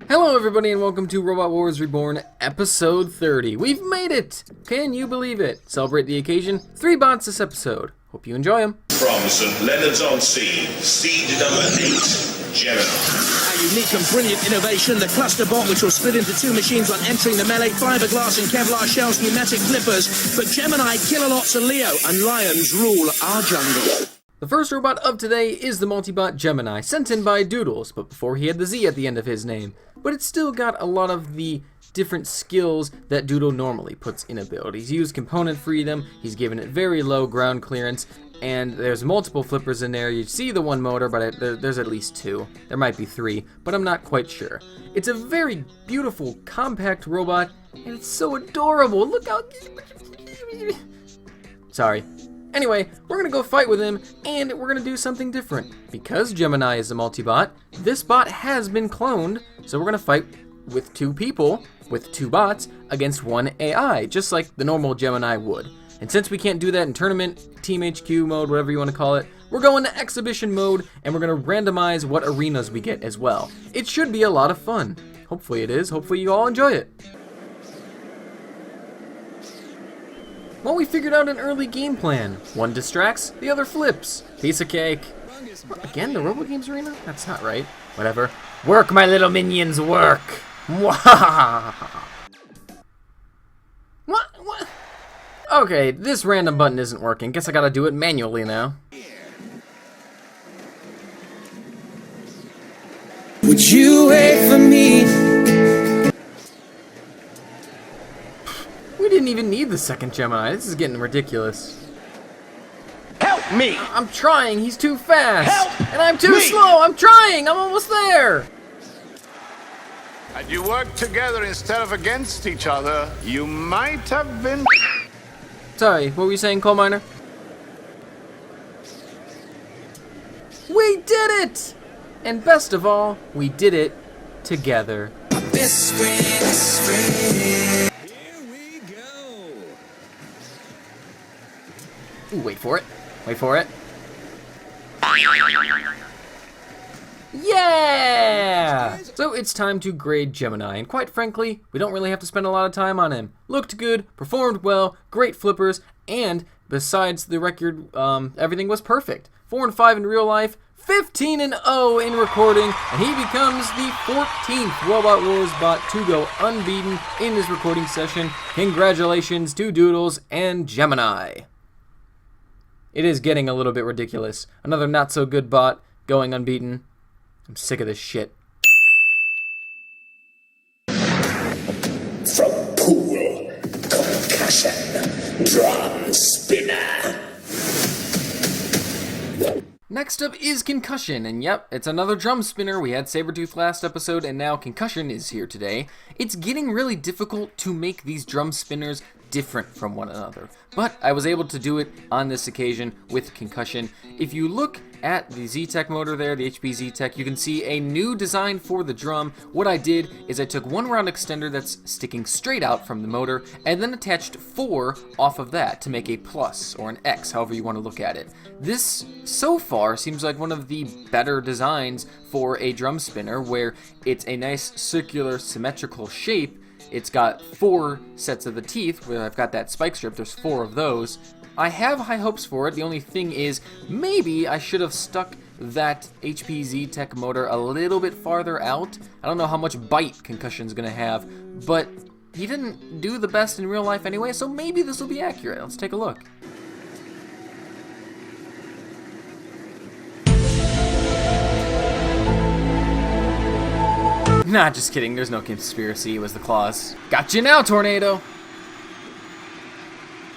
Hello everybody and welcome to Robot Wars Reborn episode 30. We've made it! Can you believe it? Celebrate the occasion, 3 bots this episode. Hope you enjoy them. From St. Leonard's-on-Sea, seed number 8, Gemini. A unique and brilliant innovation, the cluster bot, which will split into 2 machines on entering the melee, fiberglass and Kevlar shells, pneumatic flippers. But Gemini, Kilolots and Leo, and Lions rule our jungle. The first robot of today is the multibot Gemini, sent in by Doodles, but before he had the Z at the end of his name. But it's still got a lot of the different skills that Doodle normally puts in a build. He's used component freedom, he's given it very low ground clearance, and there's multiple flippers in there. You see the one motor, but there's at least 2. There might be 3, but I'm not quite sure. It's a very beautiful, compact robot, and it's so adorable. Look how... Sorry. Anyway, we're gonna go fight with him, and we're gonna do something different. Because Gemini is a multi-bot, this bot has been cloned, so we're gonna fight with 2 people, with 2 bots, against 1 AI, just like the normal Gemini would. And since we can't do that in tournament, Team HQ mode, whatever you want to call it, we're going to exhibition mode, and we're gonna randomize what arenas we get as well. It should be a lot of fun. Hopefully it is. Hopefully you all enjoy it. Well, we figured out an early game plan. One distracts, the other flips. Piece of cake. Again, the Robo Games arena? That's not right. Whatever. Work, my little minions, work! What? Okay, this random button isn't working. Guess I gotta do it manually now. Would you wait for me? We didn't even need the second Gemini. This is getting ridiculous. Help me! I'm trying. He's too fast. Help and I'm too me! slow. I'm trying. I'm almost there. Had you worked together instead of against each other, you might have been... Sorry, what were you saying, coal miner? We did it! And best of all, we did it together. Best friend. Ooh, wait for it. Wait for it. Yeah! So it's time to grade Gemini, and quite frankly, we don't really have to spend a lot of time on him. Looked good, performed well, great flippers, and besides the record, everything was perfect. 4 and 5 in real life, 15 and 0 in recording, and he becomes the 14th Robot Wars bot to go unbeaten in his recording session. Congratulations to Doodles and Gemini. It is getting a little bit ridiculous. Another not-so-good bot going unbeaten. I'm sick of this shit. From pool, concussion, drum spinner. Next up is Concussion, and yep, it's another drum spinner. We had Sabretooth last episode, and now Concussion is here today. It's getting really difficult to make these drum spinners different from one another, but I was able to do it on this occasion with Concussion. If you look at the Z-Tech motor there, the HP Z-Tech, you can see a new design for the drum. What I did is I took 1 round extender that's sticking straight out from the motor and then attached 4 off of that to make a plus or an X, however you want to look at it. This, so far, seems like one of the better designs for a drum spinner, where it's a nice circular symmetrical shape. It's got 4 sets of the teeth, where I've got that spike strip, there's 4 of those. I have high hopes for it. The only thing is, maybe I should have stuck that HP Z-Tech motor a little bit farther out. I don't know how much bite Concussion's gonna have, but he didn't do the best in real life anyway, so maybe this will be accurate. Let's take a look. Nah, just kidding. There's no conspiracy. It was the claws. Gotcha now, Tornado!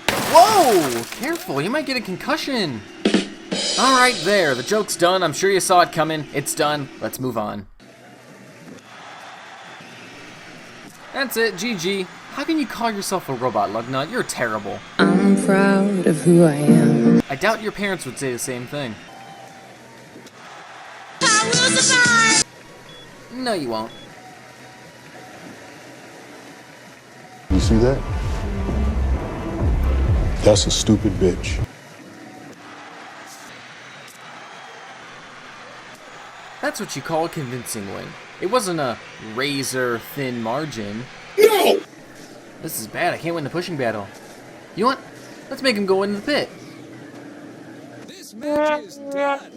Whoa! Careful, you might get a concussion. Alright, there. The joke's done. I'm sure you saw it coming. It's done. Let's move on. That's it. GG. How can you call yourself a robot, Lugnut? You're terrible. I'm proud of who I am. I doubt your parents would say the same thing. I will survive! No, you won't. You see that? That's a stupid bitch. that's what you call a convincing win. It wasn't a razor-thin margin. No! This is bad. I can't win the pushing battle. You know what? Let's make him go into the pit. This match is done.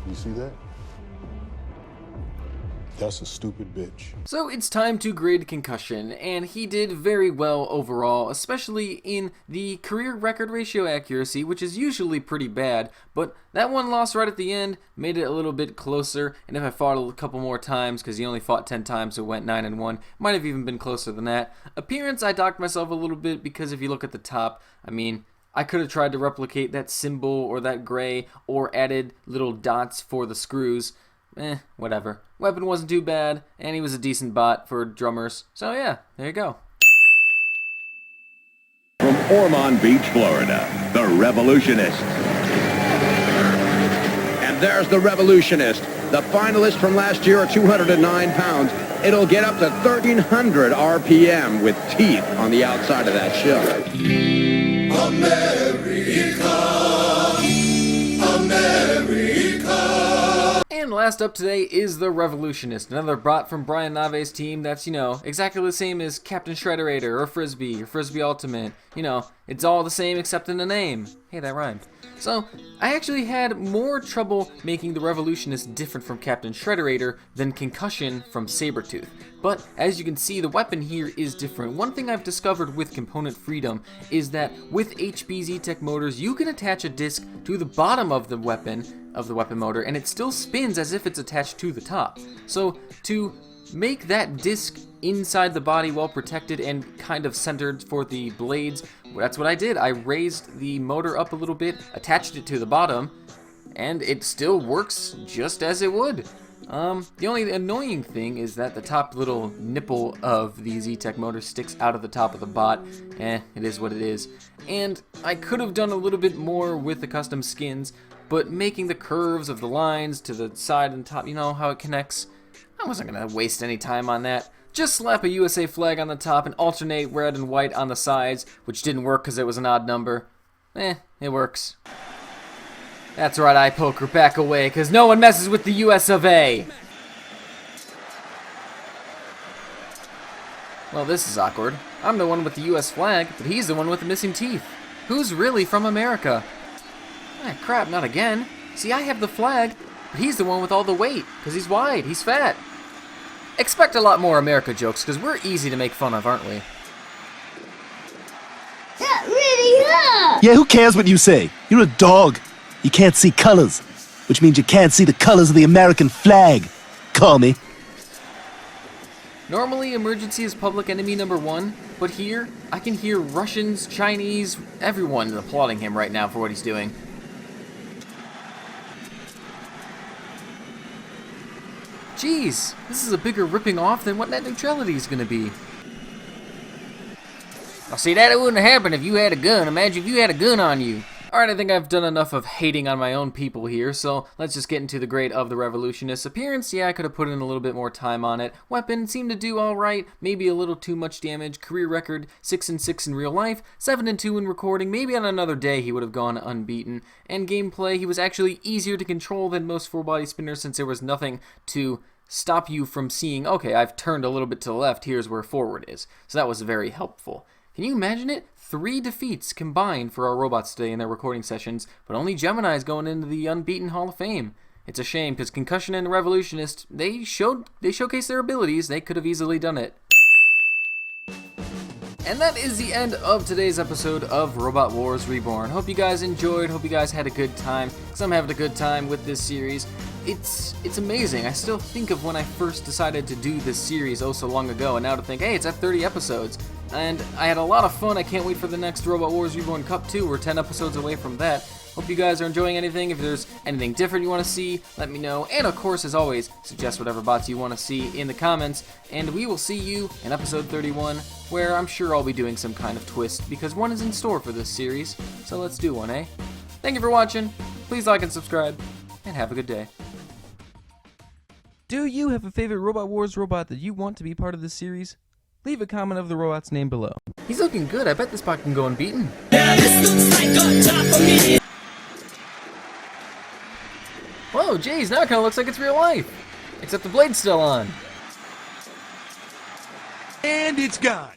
You see that? That's a stupid bitch. So it's time to grade Concussion, and he did very well overall, especially in the career record ratio accuracy, which is usually pretty bad, but that one loss right at the end made it a little bit closer, and if I fought a couple more times, because he only fought 10 times, so it went 9-1, might have even been closer than that. Appearance, I docked myself a little bit, because if you look at the top, I mean, I could have tried to replicate that symbol or that gray, or added little dots for the screws. Whatever. Weapon wasn't too bad, and he was a decent bot for drummers. So yeah, there you go. From Ormond Beach, Florida, the Revolutionist. And there's the Revolutionist. The finalists from last year are 209 pounds. It'll get up to 1,300 RPM with teeth on the outside of that shell. And last up today is the Revolutionist, another bot from Brian Nave's team that's, exactly the same as Captain Shredderator or Frisbee Ultimate. It's all the same except in the name. Hey, that rhymed. So, I actually had more trouble making the Revolutionist different from Captain Shredderator than Concussion from Sabretooth. But, as you can see, the weapon here is different. One thing I've discovered with component freedom is that with HBZ Tech motors, you can attach a disc to the bottom of the weapon motor, and it still spins as if it's attached to the top. So, to make that disc inside the body well protected and kind of centered for the blades, that's what I did. I raised the motor up a little bit, attached it to the bottom, and it still works just as it would. The only annoying thing is that the top little nipple of the Z-Tech motor sticks out of the top of the bot. It is what it is. And I could have done a little bit more with the custom skins, but making the curves of the lines to the side and top, how it connects, I wasn't going to waste any time on that. Just slap a USA flag on the top and alternate red and white on the sides, which didn't work because it was an odd number. It works. That's right, eye poker, back away, because no one messes with the US of A. Well, this is awkward. I'm the one with the US flag, but he's the one with the missing teeth. Who's really from America? Ah, crap, not again. See, I have the flag, but he's the one with all the weight, because he's wide, he's fat. Expect a lot more America jokes, because we're easy to make fun of, aren't we? That really hurt! Yeah, who cares what you say? You're a dog. You can't see colors, which means you can't see the colors of the American flag. Call me. Normally, emergency is public enemy number 1, but here, I can hear Russians, Chinese, everyone applauding him right now for what he's doing. Jeez, this is a bigger ripping off than what net neutrality is going to be. Well, see, that wouldn't happen if you had a gun. Imagine if you had a gun on you. Alright, I think I've done enough of hating on my own people here, so let's just get into the grade of the Revolutionist. Appearance, yeah, I could have put in a little bit more time on it. Weapon seemed to do alright, maybe a little too much damage. Career record, 6-6 in real life, 7-2 in recording. Maybe on another day he would have gone unbeaten. And gameplay, he was actually easier to control than most 4-body spinners since there was nothing to stop you from seeing, okay, I've turned a little bit to the left, here's where forward is. So that was very helpful. Can you imagine it? 3 defeats combined for our robots today in their recording sessions, but only Gemini is going into the unbeaten Hall of Fame. It's a shame, because Concussion and the Revolutionist, they showcased their abilities. They could have easily done it. And that is the end of today's episode of Robot Wars Reborn. Hope you guys enjoyed, hope you guys had a good time, because I'm having a good time with this series. It's amazing. I still think of when I first decided to do this series oh so long ago, and now to think, hey, it's at 30 episodes. And I had a lot of fun. I can't wait for the next Robot Wars Reborn Cup 2. We're 10 episodes away from that. Hope you guys are enjoying anything. If there's anything different you want to see, let me know. And of course, as always, suggest whatever bots you want to see in the comments. And we will see you in episode 31, where I'm sure I'll be doing some kind of twist, because one is in store for this series. So let's do one, eh? Thank you for watching. Please like and subscribe, and have a good day. Do you have a favorite Robot Wars robot that you want to be part of this series? Leave a comment of the robot's name below. He's looking good. I bet this bot can go unbeaten. Whoa, Oh, geez, now it kind of looks like it's real life. Except the blade's still on. And it's gone.